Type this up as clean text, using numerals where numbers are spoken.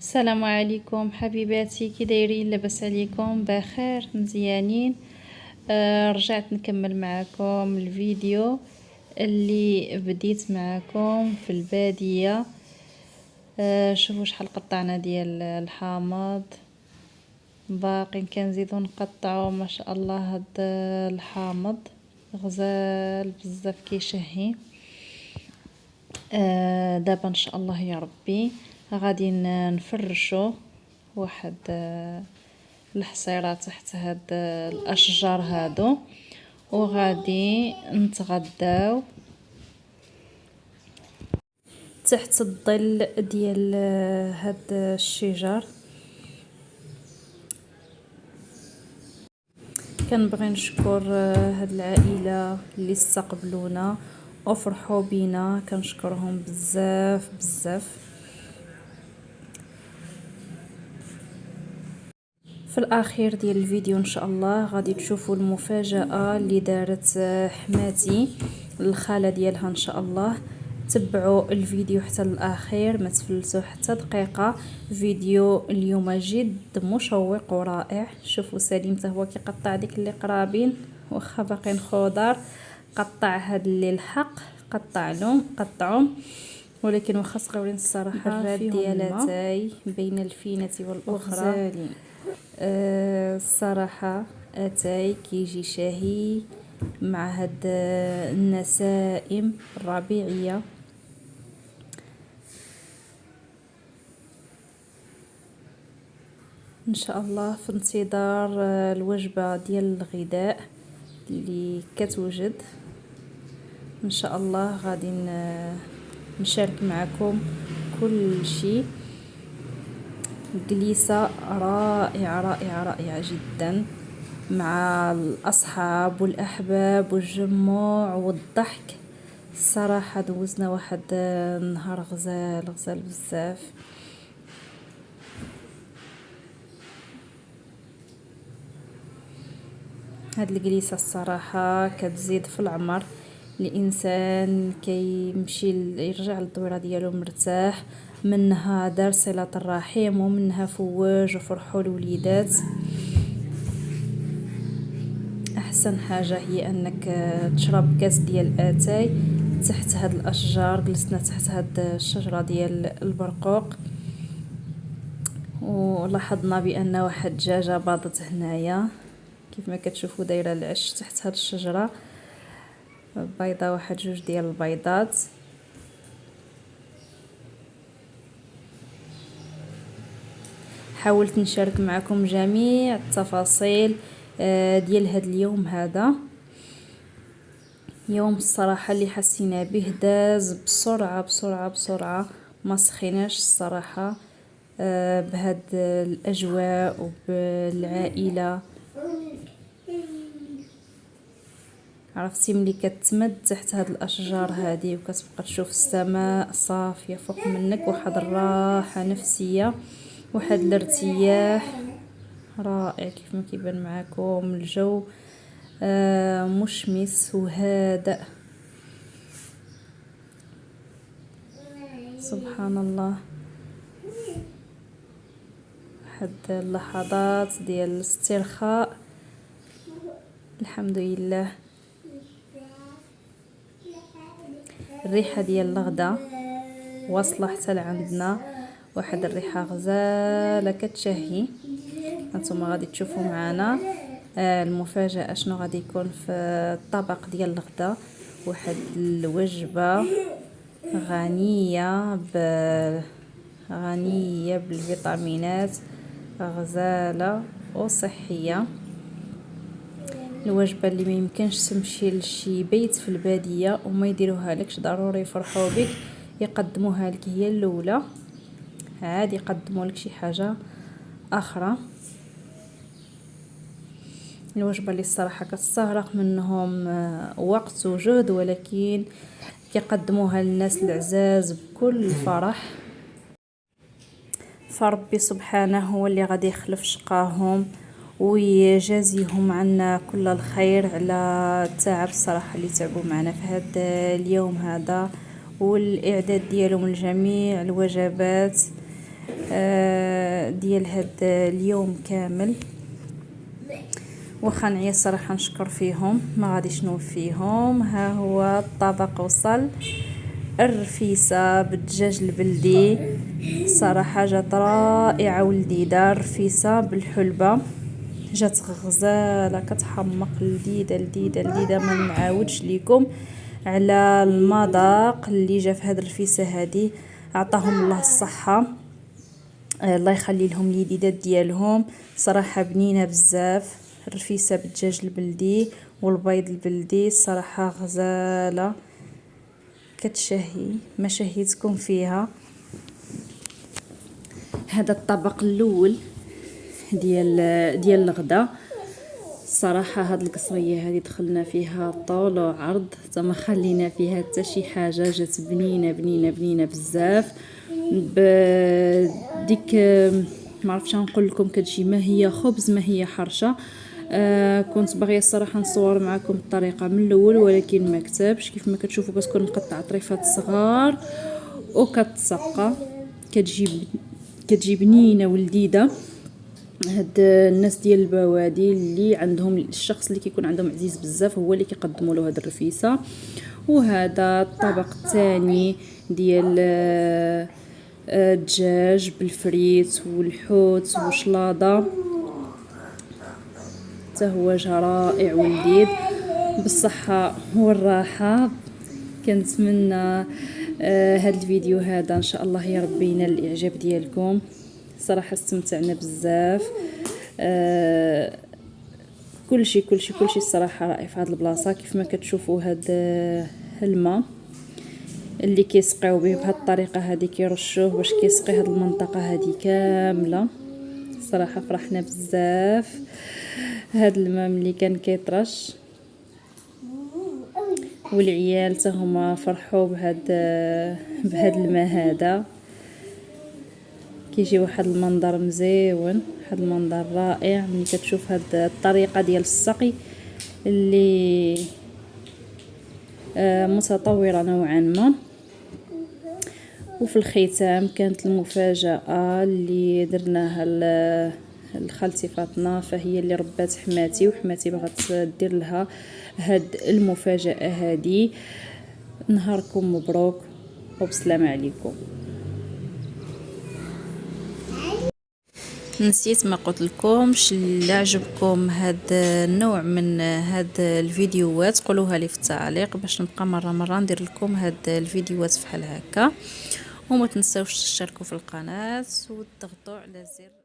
السلام عليكم حبيباتي، كي دايرين؟ لاباس عليكم؟ بخير مزيانين. رجعت نكمل معكم الفيديو اللي بديت معكم في البادية. شوفوا شحال قطعنا ديال الحامض، باقي كنزيدو نقطعو ما شاء الله. هاد الحامض غزال بزاف كيشهي. دابا ان شاء الله يا ربي غادي نفرشو واحد الحصيرة تحت هاد الاشجار هادو، وغادي نتغداو تحت الظل ديال هاد الشجر. كنبغي نشكر هاد العائله اللي استقبلونا وفرحوا بينا، كنشكرهم بزاف بزاف. في الاخير ديال الفيديو ان شاء الله غادي تشوفوا المفاجاه اللي دارت حماتي الخاله ديالها. ان شاء الله تبعوا الفيديو حتى الاخير، ما تفلتوا حتى دقيقه. فيديو اليوم جد مشوق ورائع. شوفوا سليم حتى هو كيقطع ديك اللي قرابين واخا باقيين خضار، قطع هاد اللي الحق قطعهم، ولكن واخا صغيورين الصراحه الراد ديالاتاي بين الفينه والاخرى. الصراحه اتاي كيجي شهي مع هاد النسائم الربيعيه. ان شاء الله في انتظار الوجبه ديال الغداء اللي كتوجد. ان شاء الله غادي نشارك معكم كل شيء. جلسة رائعة رائعة رائعة جدا مع الأصحاب والأحباب والجموع والضحك. الصراحة دوزنا واحد نهار غزال بزاف. هاد الجلسة الصراحة كتزيد في العمر. الانسان كيمشي يرجع للدويره ديالو مرتاح، منها دار صله الرحم ومنها فواج وفرحوا الوليدات. احسن حاجه هي انك تشرب كاس ديال اتاي تحت هاد الاشجار. جلسنا تحت هاد الشجره ديال البرقوق ولاحظنا بان واحد الدجاجه باضت هنايا كيف ما كتشوفوا دايره العش تحت هاد الشجره بيضه، واحد جوج ديال البيضات. حاولت نشارك معكم جميع التفاصيل ديال هاد اليوم. هذا يوم الصراحه اللي حسينا به داز بسرعه بسرعه بسرعه، ما سخيناش الصراحه بهاد الاجواء وبالعائله. عرفتي ملي كتمد تحت هاد الاشجار هادي وكتبقى تشوف السماء صافيه فوق منك، واحد الراحه نفسيه، واحد الارتياح رائع. كيف ما كيبان معكم الجو مشمس وهادئ، سبحان الله. واحد اللحظات ديال الاسترخاء، الحمد لله. الريحه ديال الغدا واصله حتى لعندنا، واحد الريحه غزاله كتشهي. هانتوما غادي تشوفوا معنا المفاجاه شنو غادي يكون في الطبق ديال الغدا. واحد الوجبه غنيه بالفيتامينات، غزاله وصحيه. الوجبه اللي ما يمكنش تمشي لشي بيت في الباديه وما يديروها لكش، ضروري يفرحوا بك يقدموها لك هي الاولى، عاد يقدموا لك شي حاجه اخرى. الوجبه اللي الصراحه كتستغرق منهم وقت وجهد، ولكن كيقدموها للناس العزاز بكل فرح. فربي سبحانه هو اللي غادي يخلف شقاهم ويجازيهم عنا كل الخير على التعب الصراحه اللي تعبوا معنا في هذا اليوم هذا، والاعداد ديالهم لجميع الوجبات. ديال هاد اليوم كامل. واخا نعيا الصراحه نشكر فيهم، ما غاديش نوفيهم. ها هو الطبق وصل، الرفيسه بالدجاج البلدي صراحه جات رائعه ولذيذه. الرفيسه بالحلبه جات غزاله كتحمق، لذيذه لذيذه لذيذه. ما نعاودش ليكم على المذاق اللي جا في هاد الرفيسه هادي. عطاهم الله الصحه، الله يخلي لهم اليديدات ديالهم. صراحه بنينه بزاف الرفيسه بالدجاج البلدي والبيض البلدي، صراحه غزاله كتشهي ما شهيتكم فيها. هذا الطبق الاول ديال الغدا. صراحه هاد القصريه هذه دخلنا فيها طول وعرض، ما خلينا فيها حتى شي حاجه. جات بنينه بنينه بنينه بزاف. بديك ما عرفتش نقول لكم، كتجي ما هي خبز ما هي حرشه. كنت باغيه الصراحه نصور معكم الطريقه من الاول، ولكن ما كتبش. كيف ما كتشوفوا كتكون مقطعه طريفات صغار وكتسقى، كتجي بنينه ولذيذه. هاد الناس ديال البوادي اللي عندهم الشخص اللي كيكون عندهم عزيز بزاف هو اللي كيقدموا له هاد الرفيسه. وهذا الطبق الثاني ديال الدجاج بالفريت والحوت وشلاضه، حتى هو جا رائع ولذيذ بالصحه والراحه. كنتمنى هاد الفيديو هذا ان شاء الله يا ربي ينال الاعجاب ديالكم. صراحه استمتعنا بزاف. كلشي الصراحه رائع في هاد البلاصه. كيف ما كتشوفوا هاد الماء اللي كيسقيو به بهاد الطريقه هذه، كيرشوه باش كيسقي هاد المنطقه هذه كامله. صراحه فرحنا بزاف. هاد الماء ملي كان كيطرش والعيال حتى هما فرحوا بهاد الماء هذا. كيجي واحد المنظر مزيون، واحد المنظر رائع ملي كتشوف هاد الطريقه ديال السقي اللي متطوره نوعا ما. وفي الختام كانت المفاجاه اللي درناها لخالتي فاطمه، فهي اللي ربات حماتي، وحماتي بغات دير لها هاد المفاجاه هذه. نهاركم مبروك وبسلامه عليكم. نسيت ما قلت لكمش، اللي عجبكم هاد النوع من هاد الفيديوهات قولوها لي في التعليق باش نبقى مره ندير لكم هاد الفيديوهات بحال هكا. وما تنساوش تشتركوا في القناه وتضغطوا على زر